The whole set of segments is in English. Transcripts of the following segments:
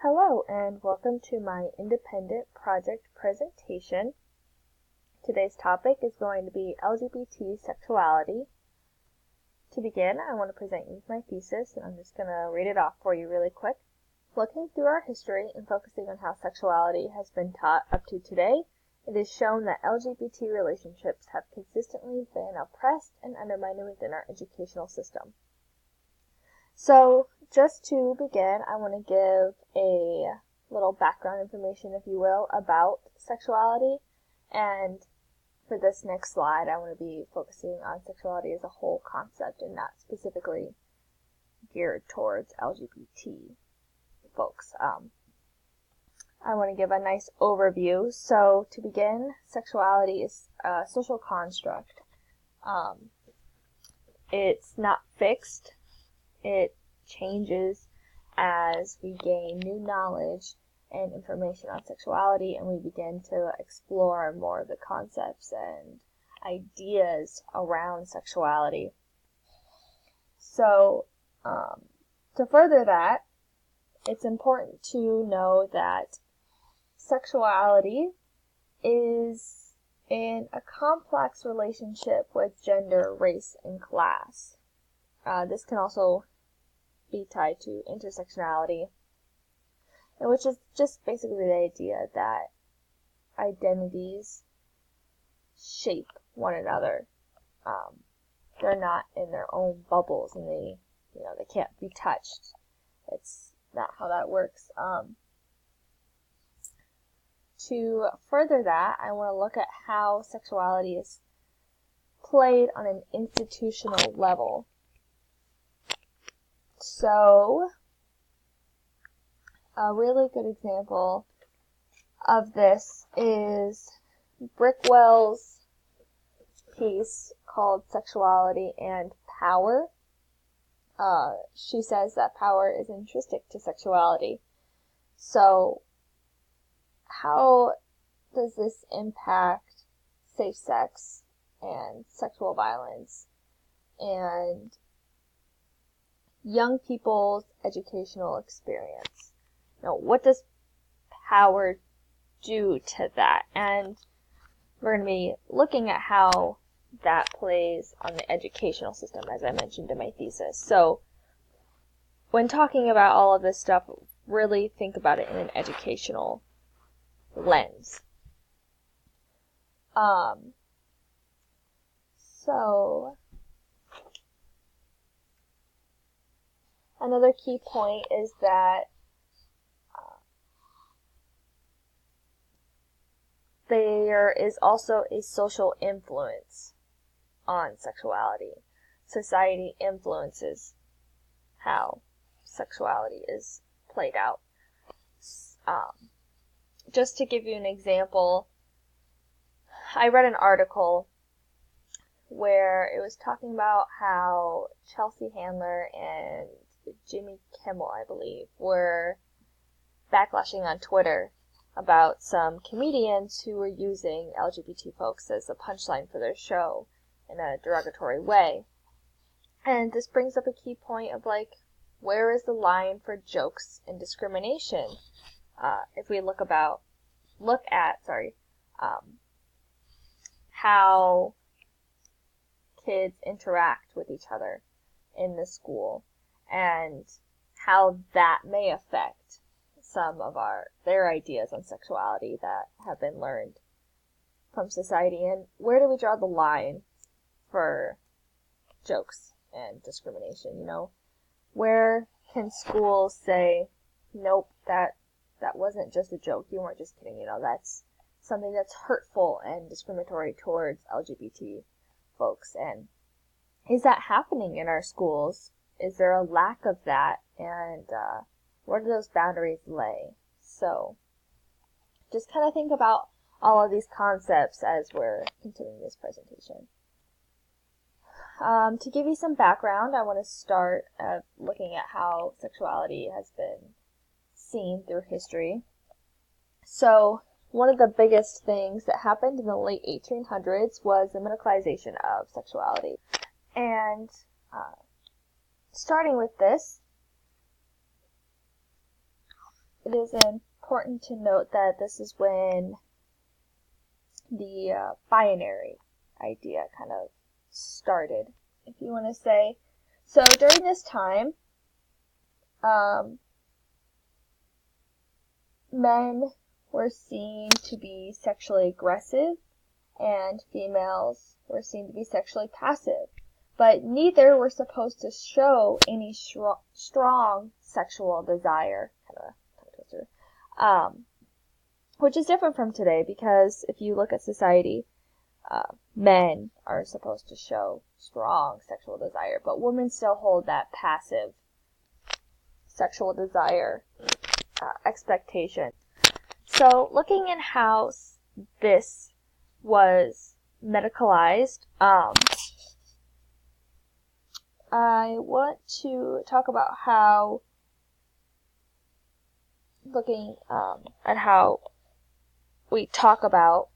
Hello and welcome to my independent project presentation. Today's topic is going to be LGBT sexuality. To begin, I want to present you with my thesis, and I'm just going to read it off for you really quick. Looking through our history and focusing on how sexuality has been taught up to today, it is shown that LGBT relationships have consistently been oppressed and undermined within our educational system. So, just to begin, I want to give a little background information, if you will, about sexuality. And for this next slide, I want to be focusing on sexuality as a whole concept and not specifically geared towards LGBT folks. I want to give a nice overview. So, to begin, sexuality is a social construct. It's not fixed. It changes as we gain new knowledge and information on sexuality, and we begin to explore more of the concepts and ideas around sexuality. So, to further that, it's important to know that sexuality is in a complex relationship with gender, race, and class. This can also be tied to intersectionality, which is just basically the idea that identities shape one another. They're not in their own bubbles, and they can't be touched. It's not how that works. To further that, I want to look at how sexuality is played on an institutional level. So, a really good example of this is Brickwell's piece called Sexuality and Power. She says that power is intrinsic to sexuality. So, how does this impact safe sex and sexual violence and young people's educational experience? Now, what does power do to that? And we're going to be looking at how that plays on the educational system, as I mentioned in my thesis. So, when talking about all of this stuff, really think about it in an educational lens. Another key point is that there is also a social influence on sexuality. Society influences how sexuality is played out. Just to give you an example, I read an article where it was talking about how Chelsea Handler and Jimmy Kimmel, I believe, were backlashing on Twitter about some comedians who were using LGBT folks as a punchline for their show in a derogatory way. And this brings up a key point of, where is the line for jokes and discrimination? If we look at how kids interact with each other in the school, and how that may affect some of their ideas on sexuality that have been learned from society, and where do we draw the line for jokes and discrimination? Where can schools say, nope, that wasn't just a joke, you weren't just kidding, that's something that's hurtful and discriminatory towards LGBT folks? And is that happening in our schools? Is there a lack of that? And where do those boundaries lay? So, just kind of think about all of these concepts as we're continuing this presentation. To give you some background, I want to start looking at how sexuality has been seen through history. So, one of the biggest things that happened in the late 1800s was the medicalization of sexuality. And starting with this, it is important to note that this is when the binary idea kind of started, if you want to say. So during this time, men were seen to be sexually aggressive and females were seen to be sexually passive, but neither were supposed to show any strong sexual desire, which is different from today, because if you look at society, men are supposed to show strong sexual desire, but women still hold that passive sexual desire expectation. So looking at how this was medicalized, I want to talk about how, looking at how we talk about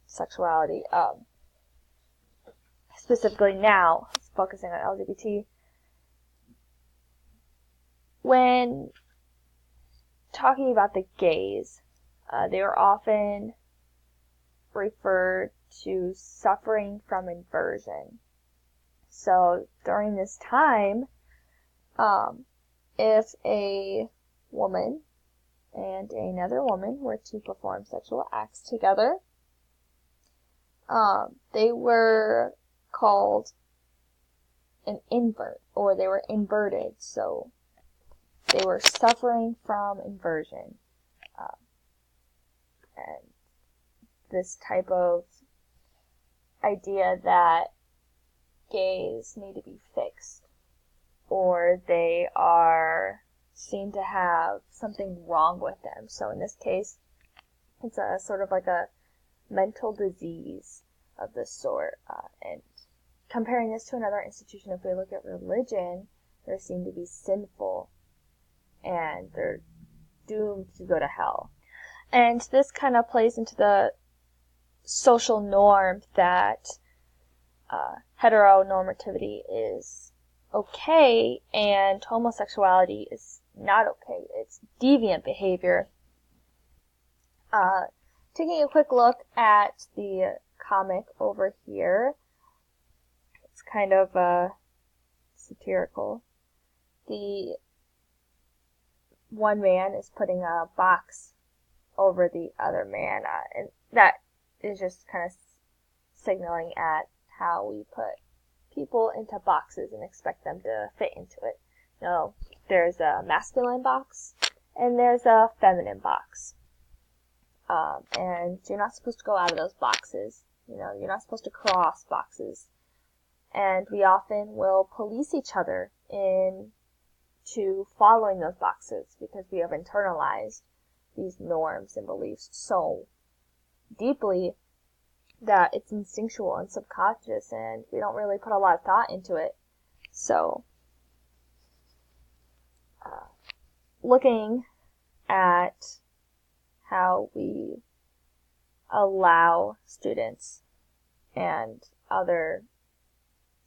sexuality, specifically now, focusing on LGBT, when talking about the gays, they were often referred to suffering from inversion. So during this time, if a woman and another woman were to perform sexual acts together, they were called an invert, or they were inverted, so they were suffering from inversion. And this type of idea that gays need to be fixed, or they are seen to have something wrong with them. So in this case, it's a sort of like a mental disease of this sort. And comparing this to another institution, if we look at religion, they're seen to be sinful and they're doomed to go to hell. And this kind of plays into the social norm that heteronormativity is okay and homosexuality is not okay. It's deviant behavior. Taking a quick look at the comic over here, it's kind of satirical. The one man is putting a box over the other man, and that is just kind of signaling at how we put people into boxes and expect them to fit into it. No, there's a masculine box and there's a feminine box. And you're not supposed to go out of those boxes. You're not supposed to cross boxes. And we often will police each other into following those boxes because we have internalized these norms and beliefs so deeply that it's instinctual and subconscious, and we don't really put a lot of thought into it. So, looking at how we allow students and other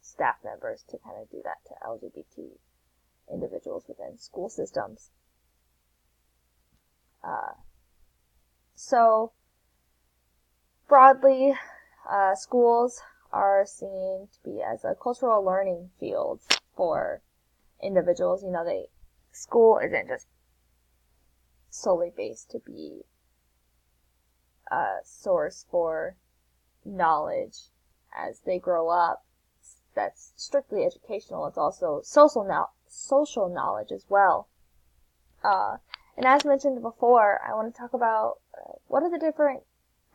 staff members to kind of do that to LGBT individuals within school systems. So, broadly, schools are seen to be as a cultural learning field for individuals. School isn't just solely based to be a source for knowledge as they grow up. That's strictly educational. It's also social knowledge as well. And as mentioned before, I want to talk about what are the different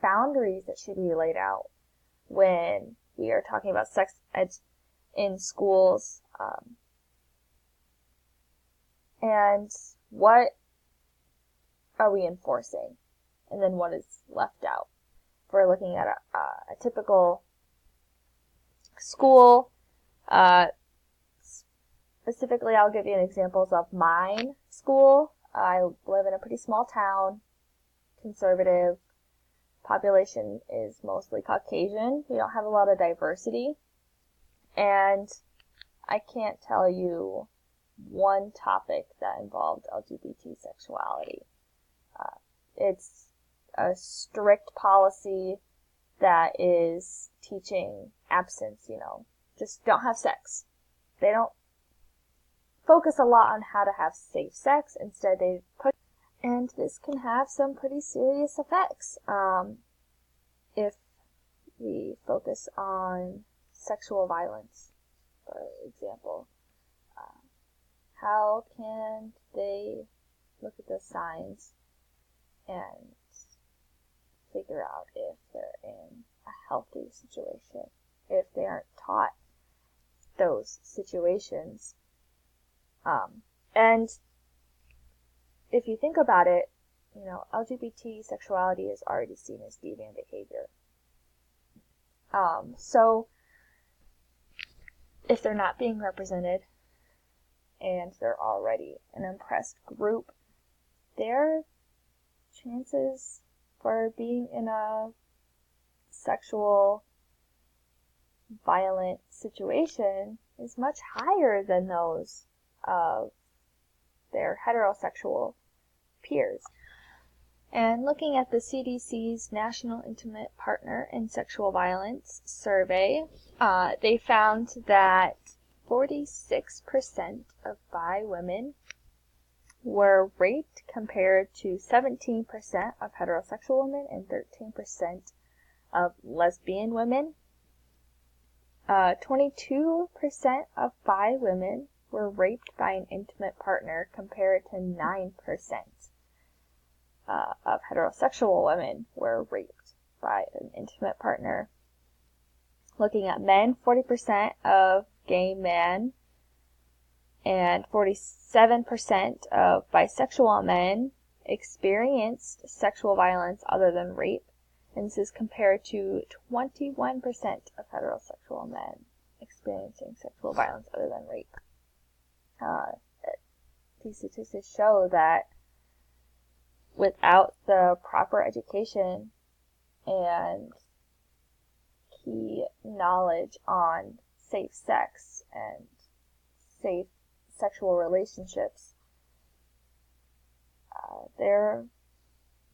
boundaries that should be laid out when we are talking about sex ed in schools, and what are we enforcing, and then what is left out. If we're looking at a typical school, specifically I'll give you an examples of mine school. I live in a pretty small town, conservative. Population is mostly Caucasian. We don't have a lot of diversity. And I can't tell you one topic that involved LGBT sexuality. It's a strict policy that is teaching abstinence, just don't have sex. They don't focus a lot on how to have safe sex. Instead, and this can have some pretty serious effects. If we focus on sexual violence, for example, how can they look at the signs and figure out if they're in a healthy situation, if they aren't taught those situations? And if you think about it, LGBT sexuality is already seen as deviant behavior. So if they're not being represented and they're already an oppressed group, their chances for being in a sexual violent situation is much higher than those of their heterosexual peers. And looking at the CDC's National Intimate Partner in Sexual Violence survey, they found that 46% of bi women were raped compared to 17% of heterosexual women and 13% of lesbian women. 22% of bi women were raped by an intimate partner compared to 9% of heterosexual women were raped by an intimate partner. Looking at men, 40% of gay men and 47% of bisexual men experienced sexual violence other than rape. And this is compared to 21% of heterosexual men experiencing sexual violence other than rape. These statistics show that without the proper education and key knowledge on safe sex and safe sexual relationships, they're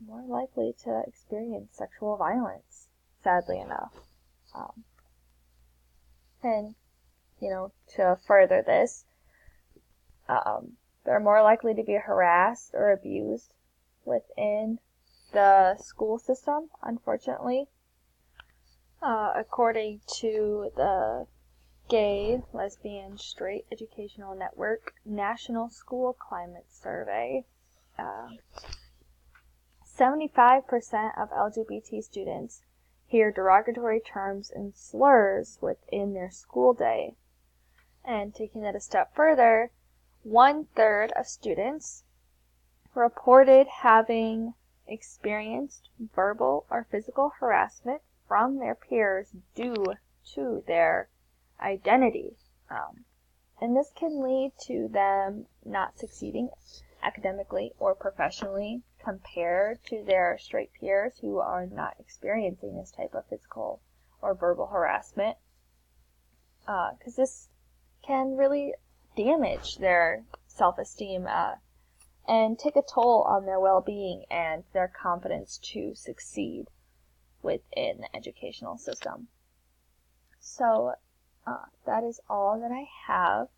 more likely to experience sexual violence, sadly enough. And, to further this, they're more likely to be harassed or abused within the school system, unfortunately. According to the Gay, Lesbian, Straight Educational Network National School Climate Survey, 75% of LGBT students hear derogatory terms and slurs within their school day. And taking that a step further, 1/3 of students reported having experienced verbal or physical harassment from their peers due to their identity. And this can lead to them not succeeding academically or professionally compared to their straight peers who are not experiencing this type of physical or verbal harassment, because this can really damage their self-esteem and take a toll on their well-being and their confidence to succeed within the educational system. So that is all that I have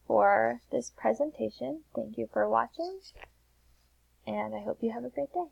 for this presentation. Thank you for watching, and I hope you have a great day.